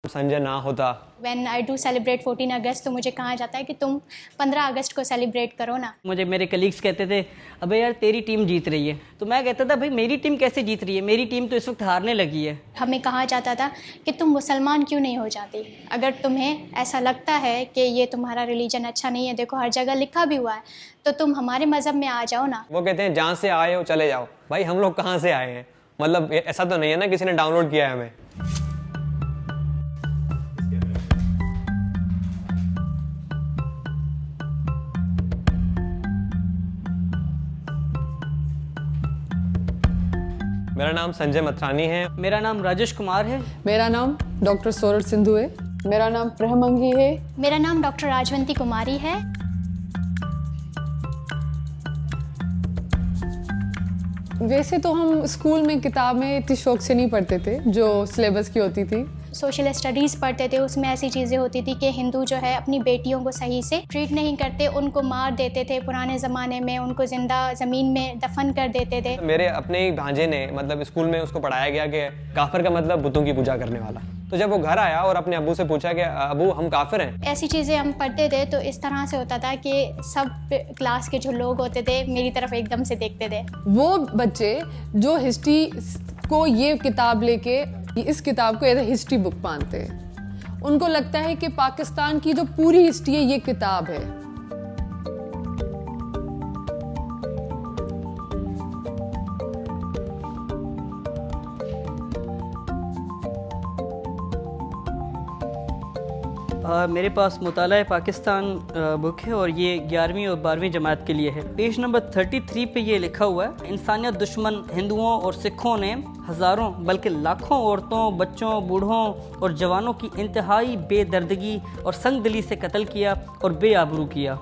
संजय ना होता। When I do celebrate 14 अगस्त तो मुझे कहा जाता है कि तुम 15 अगस्त को सेलिब्रेट करो ना। मुझे मेरे कलीग्स कहते थे अबे यार तेरी टीम जीत रही है, तो मैं कहता था भाई मेरी टीम कैसे जीत रही है, मेरी टीम तो इस वक्त हारने लगी है। हमें कहा जाता था कि तुम मुसलमान क्यों नहीं हो जाती, अगर तुम्हें ऐसा लगता है कि ये तुम्हारा रिलीजन अच्छा नहीं है, देखो हर जगह लिखा भी हुआ है, तो तुम हमारे मज़हब में आ जाओ ना। वो कहते हैं जहाँ से आए हो चले जाओ। भाई हम लोग कहाँ से आए हैं, मतलब ऐसा तो नहीं है ना किसी ने डाउनलोड किया है हमें। मेरा नाम संजय मथरानी है। मेरा नाम राजेश कुमार है। मेरा नाम डॉक्टर सोरठ सिंधु है। मेरा नाम प्रहमंगी है। मेरा नाम डॉक्टर राजवंती कुमारी है। वैसे तो हम स्कूल में किताबें इतनी शौक से नहीं पढ़ते थे जो सिलेबस की होती थी। सोशल स्टडीज़ पढ़ते थे, उसमें ऐसी चीज़ें होती थी कि हिंदू जो है अपनी बेटियों को सही से ट्रीट नहीं करते, उनको मार देते थे, पुराने ज़माने में उनको ज़िंदा ज़मीन में दफन कर देते थे। मेरे अपने ही भांजे ने मतलब स्कूल में उसको पढ़ाया गया कि काफिर का मतलब बुतों की पूजा करने वाला। तो जब वो घर आया और अपने अब्बू से पूछा कि अब्बू हम काफिर हैं, ऐसी चीज़ें हम पढ़ते थे तो इस तरह से होता था कि सब क्लास के जो लोग होते थे मेरी तरफ एकदम से देखते थे। वो बच्चे जो हिस्ट्री को ये किताब लेके इस किताब को एज ए हिस्ट्री बुक मानते हैं, उनको लगता है कि पाकिस्तान की जो पूरी हिस्ट्री है ये किताब है। मेरे पास मुताला पाकिस्तान बुक है और ये 11वीं और 12वीं जमात के लिए है। पेज नंबर 33 पे ये लिखा हुआ है, इंसानियत दुश्मन हिंदुओं और सिखों ने हज़ारों बल्कि लाखों औरतों, बच्चों, बूढ़ों और जवानों की इंतहाई बेदर्दगी और संगदिली से कत्ल किया और बेआबरू किया।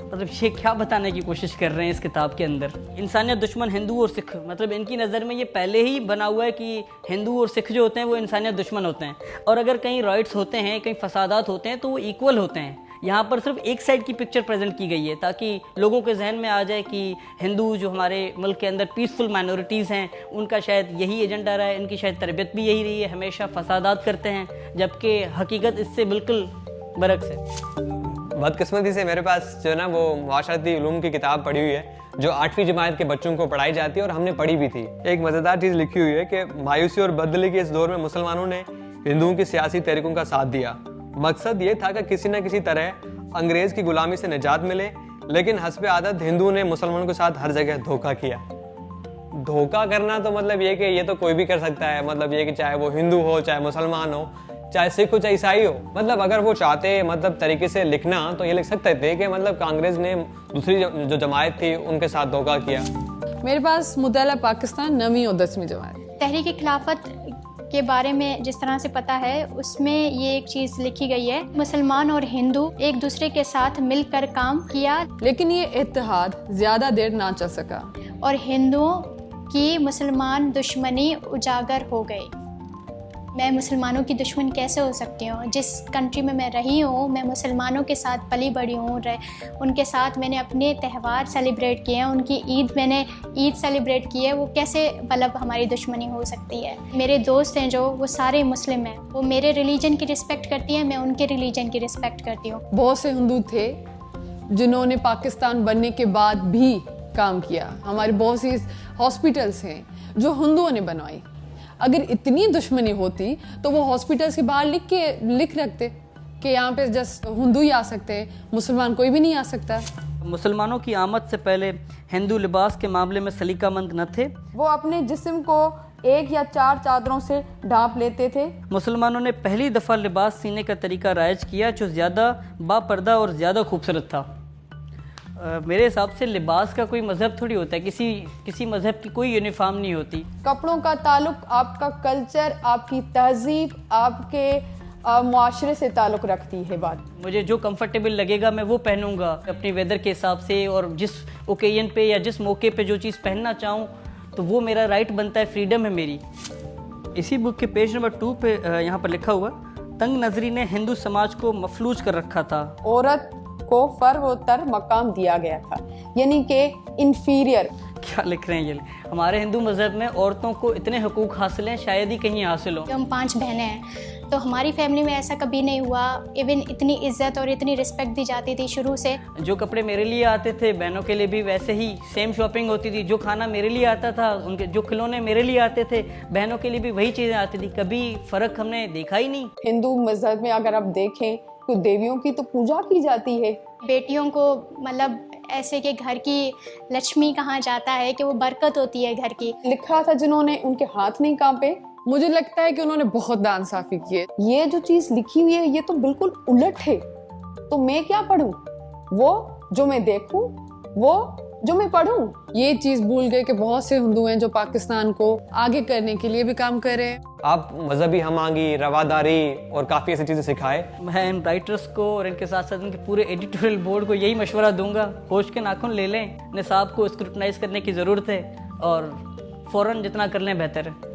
मतलब ये क्या बताने की कोशिश कर रहे हैं इस किताब के अंदर। इंसानियत दुश्मन हिंदू और सिख, मतलब इनकी नज़र में ये पहले ही बना हुआ है कि हिंदू और सिख जो होते हैं वो इंसानियत दुश्मन होते हैं, और अगर कहीं राइट्स होते हैं, कहीं फसादात होते हैं तो वो इक्वल होते हैं। यहाँ पर सिर्फ एक साइड की पिक्चर प्रेजेंट की गई है ताकि लोगों के जहन में आ जाए कि हिंदू जो हमारे मुल्क के अंदर पीसफुल माइनॉरिटीज़ हैं उनका शायद यही एजेंडा रहा है, इनकी शायद तरबियत भी यही रही है, हमेशा फसादात करते हैं, जबकि हकीकत इससे बिल्कुल बरक्स है। बदकिस्मती से मेरे पास जो है ना वो माशरती उलूम की किताब पढ़ी हुई है जो 8वीं जमात के बच्चों को पढ़ाई जाती है और हमने पढ़ी भी थी। एक मज़ेदार चीज़ लिखी हुई है कि मायूसी और बदली के इस दौर में मुसलमानों ने हिंदुओं की सियासी तहरीकों का साथ दिया। मकसद ये था कि किसी न किसी तरह अंग्रेज़ की गुलामी से निजात मिले, लेकिन हस्ब आदत हिंदुओं ने मुसलमानों के साथ हर जगह धोखा किया। धोखा करना तो मतलब ये कि ये तो कोई भी कर सकता है, मतलब ये कि चाहे वो हिंदू हो, चाहे मुसलमान हो, चाहे सिख हो, चाहे ईसाई हो। मतलब अगर वो चाहते मतलब तरीके से लिखना तो ये लिख सकते थे कि मतलब कांग्रेस ने दूसरी जो जमात थी उनके साथ धोखा किया। मेरे पास मुताला पाकिस्तान 9वीं और 10वीं जमात। तहरीक खिलाफत के बारे में जिस तरह से पता है उसमें ये एक चीज़ लिखी गई है, मुसलमान और हिंदू एक दूसरे के साथ मिलकर काम किया, लेकिन ये इत्तेहाद ज़्यादा देर ना चल सका और हिंदुओं की मुसलमान दुश्मनी उजागर हो गई। मैं मुसलमानों की दुश्मन कैसे हो सकती हूँ? जिस कंट्री में मैं रही हूँ, मैं मुसलमानों के साथ पली बड़ी हूँ, उनके साथ मैंने अपने त्यौहार सेलिब्रेट किए हैं, उनकी मैंने ईद सेलिब्रेट की है, वो कैसे मतलब हमारी दुश्मनी हो सकती है? मेरे दोस्त हैं जो वो सारे मुस्लिम हैं, वो मेरे रिलीजन की रिस्पेक्ट करती हैं, मैं उनके रिलीजन की रिस्पेक्ट करती हूँ। बहुत से हिंदू थे जिन्होंने पाकिस्तान बनने के बाद भी काम किया। हमारे बहुत सी हॉस्पिटल्स हैं जो हिंदुओं ने बनवाई। अगर इतनी दुश्मनी होती तो वो हॉस्पिटल्स के बाहर लिख रखते कि यहाँ पे जस्ट हिंदू ही आ सकते हैं, मुसलमान कोई भी नहीं आ सकता। मुसलमानों की आमद से पहले हिंदू लिबास के मामले में सलीकामंद न थे। वो अपने जिस्म को 1 या 4 चादरों से ढांप लेते थे। मुसलमानों ने पहली दफ़ा लिबास सीने का तरीका राइज किया जो ज़्यादा बापर्दा और ज़्यादा खूबसूरत था। मेरे हिसाब से लिबास का कोई मज़हब थोड़ी होता है, किसी मज़हब की कोई यूनिफॉर्म नहीं होती। कपड़ों का ताल्लुक आपका कल्चर, आपकी तहजीब, आपके मुआशरे से ताल्लुक रखती है बात। मुझे जो कंफर्टेबल लगेगा मैं वो पहनूंगा अपनी वेदर के हिसाब से, और जिस ओकेजन पे या जिस मौके पे जो चीज़ पहनना चाहूँ तो वो मेरा राइट बनता है, फ्रीडम है मेरी। इसी बुक के पेज नंबर 2 पे यहाँ पर लिखा हुआ, तंग नज़री ने हिंदू समाज को मफलूज कर रखा था। औरत को फर्वतर मकाम दिया गया था, यानी कि इंफीरियर। क्या लिख रहे हैं ये? हमारे हिंदू मज़हब में औरतों को इतने हुकूक हासिल हैं, शायद ही कहीं हासिल हो। हम 5 बहनें हैं, तो हमारी फैमिली में ऐसा कभी नहीं हुआ। इवन इतनी इज्जत और इतनी रिस्पेक्ट दी जाती थी शुरू से। जो कपड़े मेरे लिए आते थे बहनों के लिए भी वैसे ही सेम शॉपिंग होती थी। जो खाना मेरे लिए आता था, उनके जो खिलौने मेरे लिए आते थे, बहनों के लिए भी वही चीज़ें आती थी। कभी फ़र्क हमने देखा ही नहीं। हिंदू मजहब में अगर आप देखें तो देवियों की तो पूजा की जाती है। बेटियों को मतलब ऐसे कि घर की लक्ष्मी कहा जाता है कि वो बरकत होती है घर की। लिखा था जिन्होंने, उनके हाथ नहीं कांपे। मुझे लगता है कि उन्होंने बहुत दान साफी किए। ये जो चीज लिखी हुई है ये तो बिल्कुल उलट है। तो मैं क्या पढूं? वो जो मैं देखूं, वो जो मैं पढूं। ये चीज भूल गए कि बहुत से हिंदू हैं जो पाकिस्तान को आगे करने के लिए भी काम कर रहे हैं। आप मजहबी हमांगी, रवादारी और काफ़ी ऐसी चीज़ें सिखाए। मैं इन राइटर्स को और इनके साथ साथ इनके पूरे एडिटोरियल बोर्ड को यही मशवरा दूंगा, होश के नाखून ले लें। निसाब को स्क्रूटनाइज करने की ज़रूरत है और फ़ौरन जितना कर लें बेहतर है।